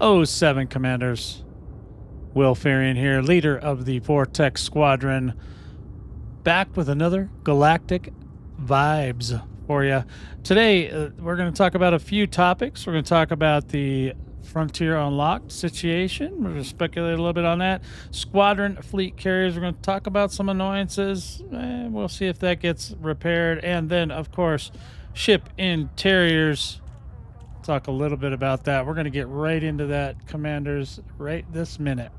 07 Commanders. Will Fearion here, leader of the Vortex Squadron, back with another Galactic Vibes for you. Today, we're going to talk about a few topics. We're going to talk about the Frontier Unlocked situation. We're going to speculate a little bit on that. Squadron fleet carriers. We're going to talk about some annoyances. We'll see if that gets repaired. And then, of course, ship interiors. Talk a little bit about that. We're going to get right into that, Commanders, right this minute.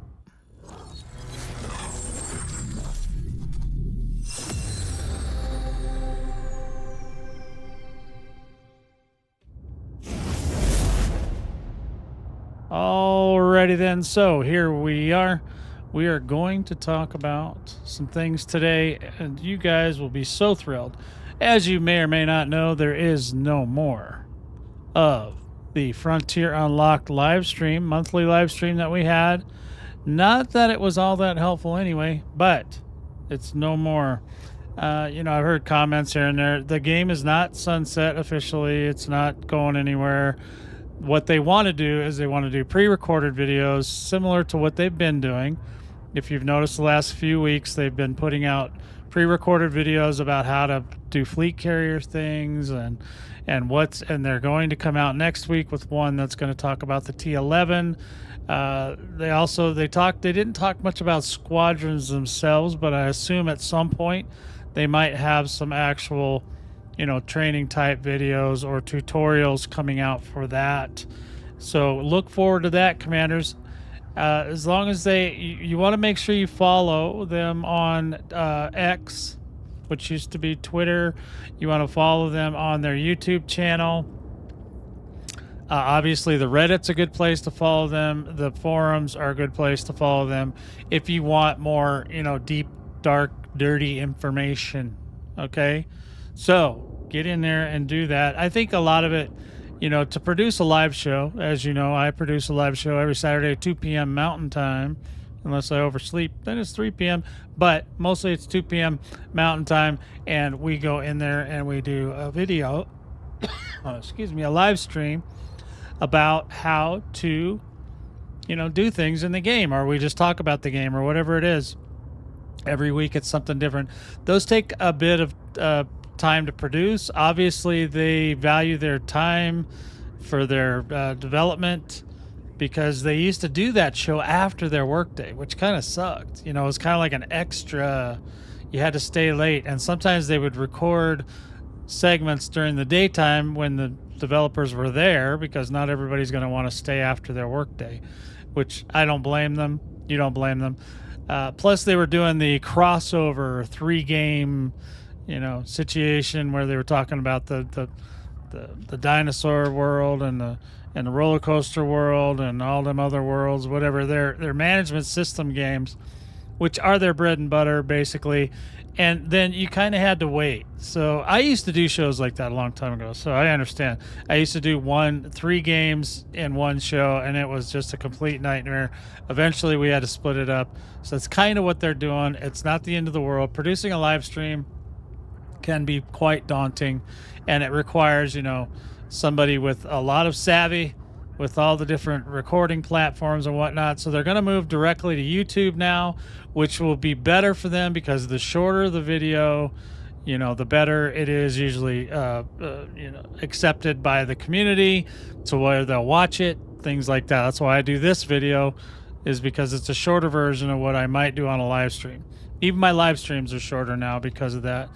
Alrighty then, so here we are. We are going to talk about some things today, and you guys will be so thrilled. As you may or may not know, there is no more of the Frontier Unlocked live stream, monthly live stream that we had. Not that it was all that helpful anyway, but it's no more. I've heard comments here and there. The game is not sunset officially. It's not going anywhere. What they want to do is they want to do pre-recorded videos similar to what they've been doing. If you've noticed the last few weeks, they've been putting out pre-recorded videos about how to do fleet carrier things and they're going to come out next week with one that's going to talk about the T11. They didn't talk much about squadrons themselves, but I assume at some point they might have some actual training type videos or tutorials coming out for that. So look forward to that, Commanders. As long as you want to make sure you follow them on X, which used to be Twitter. You want to follow them on their YouTube channel. Obviously, the Reddit's a good place to follow them. The forums are a good place to follow them if you want more, deep, dark, dirty information. Okay? So get in there and do that. I think a lot of it, to produce a live show, as you know, I produce a live show every Saturday at 2 p.m. Mountain Time. Unless I oversleep, then it's 3 p.m. But mostly it's 2 p.m. Mountain Time, and we go in there and we do a video, a live stream about how to, do things in the game, or we just talk about the game or whatever it is. Every week it's something different. Those take a bit of time to produce. Obviously, they value their time for their development, because they used to do that show after their workday, which kind of sucked. It was kind of like an extra. You had to stay late, and sometimes they would record segments during the daytime when the developers were there, because not everybody's going to want to stay after their workday, which I don't blame them. You don't blame them. Plus, they were doing the crossover 3-game, situation where they were talking about the dinosaur world and the roller coaster world and all them other worlds, whatever, their management system games, which are their bread and butter basically. And then you kind of had to wait. So I used to do shows like that a long time ago, so I understand. I used to do 3 games in one show, and it was just a complete nightmare. Eventually we had to split it up. So it's kind of what they're doing. It's not the end of the world. Producing a live stream can be quite daunting, and it requires somebody with a lot of savvy with all the different recording platforms and whatnot. So they're going to move directly to YouTube now, which will be better for them, because the shorter the video, the better it is usually accepted by the community to where they'll watch it, things like that. That's why I do this video, is because it's a shorter version of what I might do on a live stream. Even my live streams are shorter now because of that,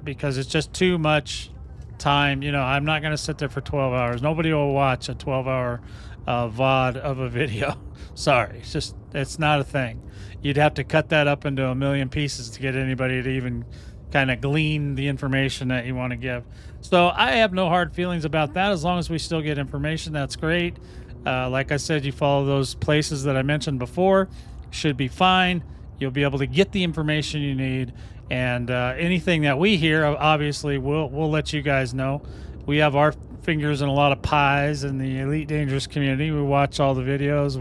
because it's just too much time. I'm not going to sit there for 12 hours. Nobody will watch a 12-hour VOD of a video. Sorry, it's not a thing. You'd have to cut that up into a million pieces to get anybody to even kind of glean the information that you want to give. So I have no hard feelings about that. As long as we still get information, that's great. Like I said, you follow those places that I mentioned before, should be fine. You'll be able to get the information you need. And anything that we hear, obviously, we'll let you guys know. We have our fingers in a lot of pies in the Elite Dangerous community. We watch all the videos.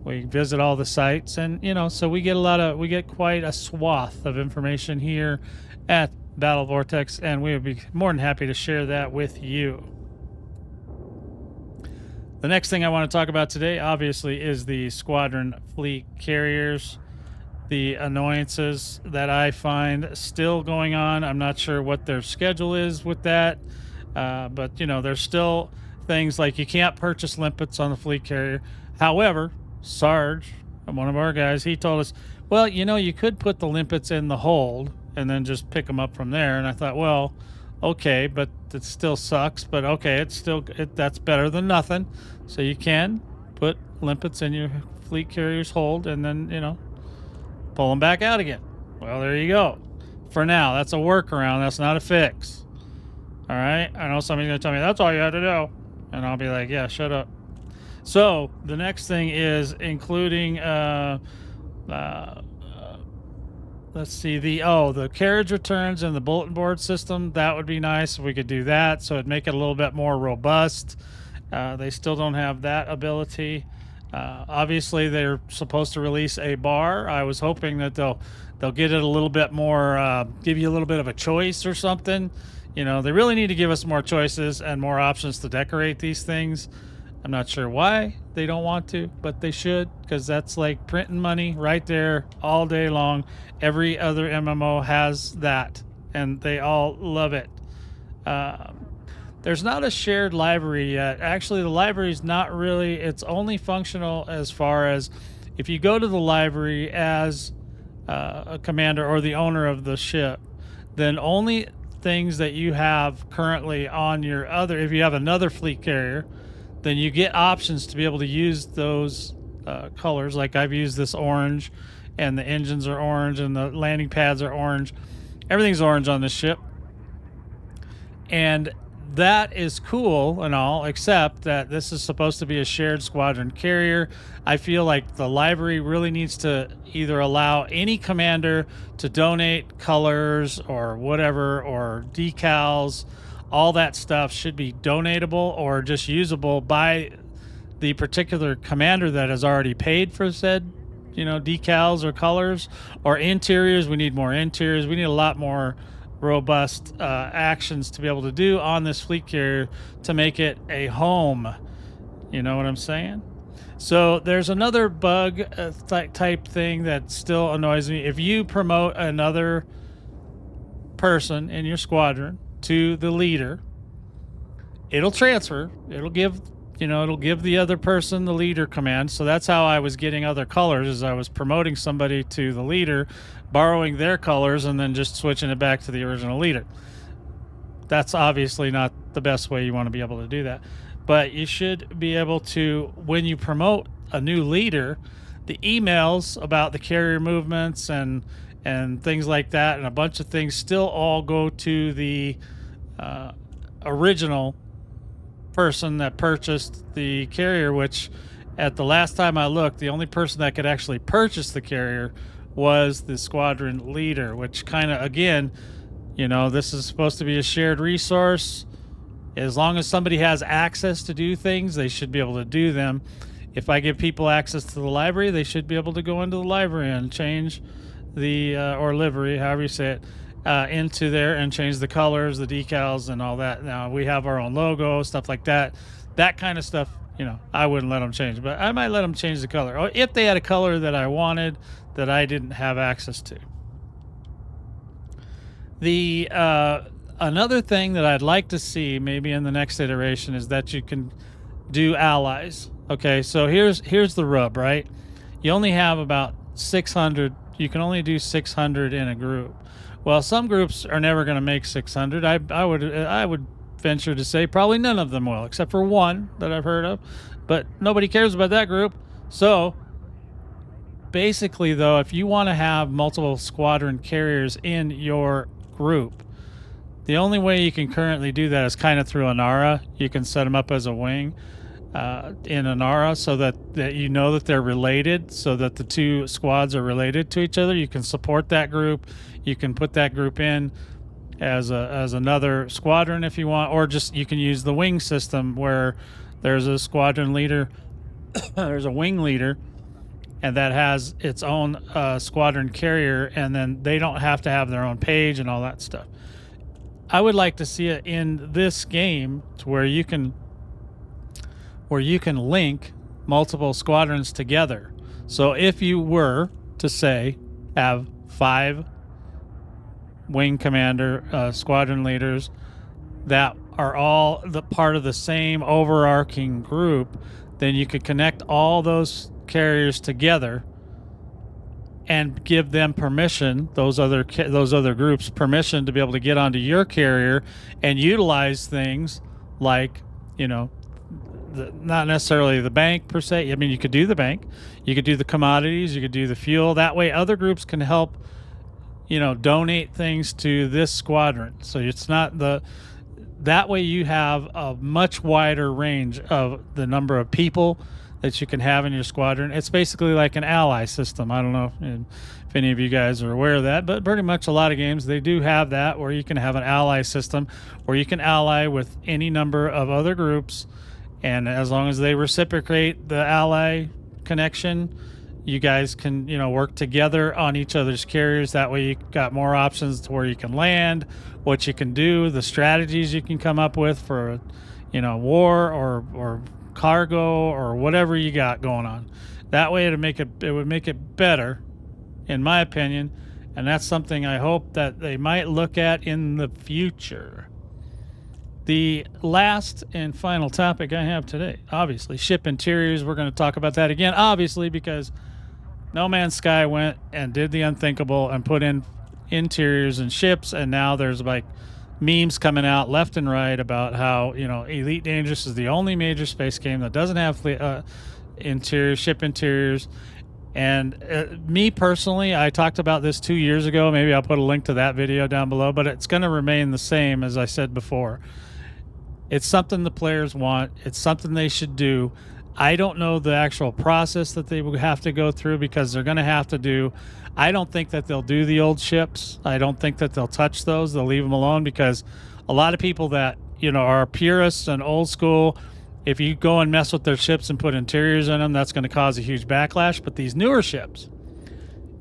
We visit all the sites, and so we get quite a swath of information here at Battle Vortex, and we would be more than happy to share that with you. The next thing I want to talk about today, obviously, is the Squadron fleet carriers, the annoyances that I find still going on. I'm not sure what their schedule is with that, but you know, there's still things like you can't purchase limpets on the fleet carrier. However, Sarge, one of our guys, he told us, well, you know, you could put the limpets in the hold and then just pick them up from there. And I thought, well, okay, but it still sucks. But okay, that's better than nothing. So you can put limpets in your fleet carrier's hold and then, you know, pull them back out again. Well, there you go. For now, that's a workaround. That's not a fix. All right. I know somebody's going to tell me that's all you had to do. And I'll be like, yeah, shut up. So the next thing is including, let's see, the carriage returns and the bulletin board system. That would be nice if we could do that. So it'd make it a little bit more robust. They still don't have that ability. Obviously, they're supposed to release a bar. I was hoping that they'll get it a little bit more, give you a little bit of a choice or something. You know, they really need to give us more choices and more options to decorate these things. I'm not sure why they don't want to, but they should, because that's like printing money right there all day long. Every other MMO has that, and they all love it. There's not a shared library yet. Actually, the library is not really, it's only functional as far as if you go to the library as a commander or the owner of the ship, then only things that you have currently on your other, if you have another fleet carrier, then you get options to be able to use those colors. Like I've used this orange, and the engines are orange, and the landing pads are orange. Everything's orange on this ship. And that is cool and all, except that this is supposed to be a shared squadron carrier. I feel like the library really needs to either allow any commander to donate colors or whatever, or decals. All that stuff should be donatable or just usable by the particular commander that has already paid for said, you know, decals or colors or interiors. We need more interiors. We need a lot more robust actions to be able to do on this fleet carrier to make it a home. You know what I'm saying? So there's another bug type thing that still annoys me. If you promote another person in your squadron to the leader, it'll transfer. It'll give the other person the leader command. So that's how I was getting other colors, is I was promoting somebody to the leader, borrowing their colors, and then just switching it back to the original leader. That's obviously not the best way you want to be able to do that. But you should be able to, when you promote a new leader, the emails about the carrier movements and things like that, and a bunch of things still all go to the original person that purchased the carrier, which at the last time I looked, the only person that could actually purchase the carrier was the squadron leader, which kind of, again, you know, this is supposed to be a shared resource. As long as somebody has access to do things, they should be able to do them. If I give people access to the library, they should be able to go into the library and change the, or livery, however you say it, into there and change the colors, the decals, and all that. Now, we have our own logo, stuff like that. That kind of stuff, you know, I wouldn't let them change, but I might let them change the color. Or if they had a color that I wanted that I didn't have access to. The another thing that I'd like to see maybe in the next iteration is that you can do allies. Okay, so here's the rub, right? You only have about 600. You can only do 600 in a group. Well, some groups are never going to make 600. I would venture to say probably none of them will, except for one that I've heard of. But nobody cares about that group. So basically, though, if you want to have multiple squadron carriers in your group, the only way you can currently do that is kind of through Anara. You can set them up as a wing in Anara, so that you know that they're related, so that the two squads are related to each other. You can support that group. You can put that group in as another squadron if you want, or just you can use the wing system where there's a squadron leader, there's a wing leader, and that has its own squadron carrier, and then they don't have to have their own page and all that stuff. I would like to see it in this game to where you can where you can link multiple squadrons together. So if you were to say have 5 wing commander squadron leaders that are all the part of the same overarching group, then you could connect all those carriers together and give them permission, those other groups permission to be able to get onto your carrier and utilize things like, not necessarily the bank per se. I mean, you could do the bank, you could do the commodities, you could do the fuel. That way other groups can help, donate things to this squadron. So it's not that way you have a much wider range of the number of people that you can have in your squadron. It's basically like an ally system. I don't know if any of you guys are aware of that, but pretty much a lot of games, they do have that, where you can have an ally system where you can ally with any number of other groups. And as long as they reciprocate the ally connection, you guys can, work together on each other's carriers. That way you got more options to where you can land, what you can do, the strategies you can come up with for, war or cargo or whatever you got going on. That way it would make it better, in my opinion. And that's something I hope that they might look at in the future. The last and final topic I have today, obviously, ship interiors. We're going to talk about that again, obviously, because No Man's Sky went and did the unthinkable and put in interiors and ships, and now there's like memes coming out left and right about how, Elite Dangerous is the only major space game that doesn't have ship interiors. And me personally, I talked about this 2 years ago. Maybe I'll put a link to that video down below, but it's going to remain the same as I said before. It's something the players want. It's something they should do. I don't know the actual process that they would have to go through, because they're going to have to do. I don't think that they'll do the old ships. I don't think that they'll touch those. They'll leave them alone, because a lot of people that, are purists and old school, if you go and mess with their ships and put interiors in them, that's going to cause a huge backlash. But these newer ships,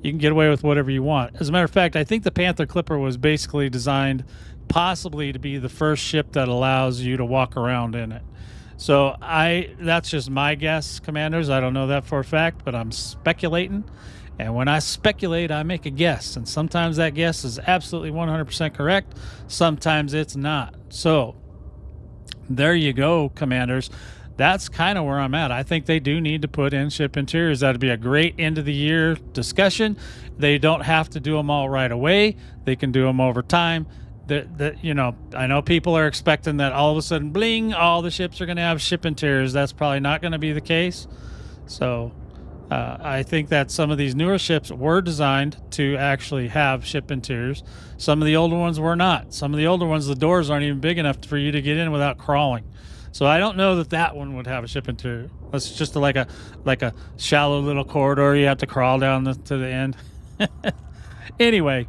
you can get away with whatever you want. As a matter of fact, I think the Panther Clipper was basically designed possibly to be the first ship that allows you to walk around in it. So that's just my guess, commanders. I don't know that for a fact, but I'm speculating. And when I speculate, I make a guess. And sometimes that guess is absolutely 100% correct. Sometimes it's not. So there you go, commanders. That's kind of where I'm at. I think they do need to put in ship interiors. That'd be a great end of the year discussion. They don't have to do them all right away. They can do them over time. I know people are expecting that all of a sudden, bling, all the ships are going to have ship interiors. That's probably not going to be the case. So I think that some of these newer ships were designed to actually have ship interiors. Some of the older ones were not. Some of the older ones, the doors aren't even big enough for you to get in without crawling. So I don't know that one would have a ship interior. It's just like a shallow little corridor you have to crawl down to the end. Anyway,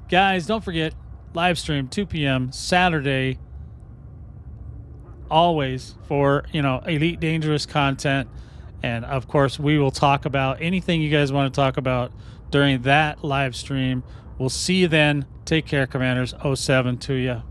guys, don't forget, live stream 2 p.m. Saturday, always, for Elite Dangerous content. And of course, we will talk about anything you guys want to talk about during that live stream. We'll see you then. Take care, commanders. 07 to you.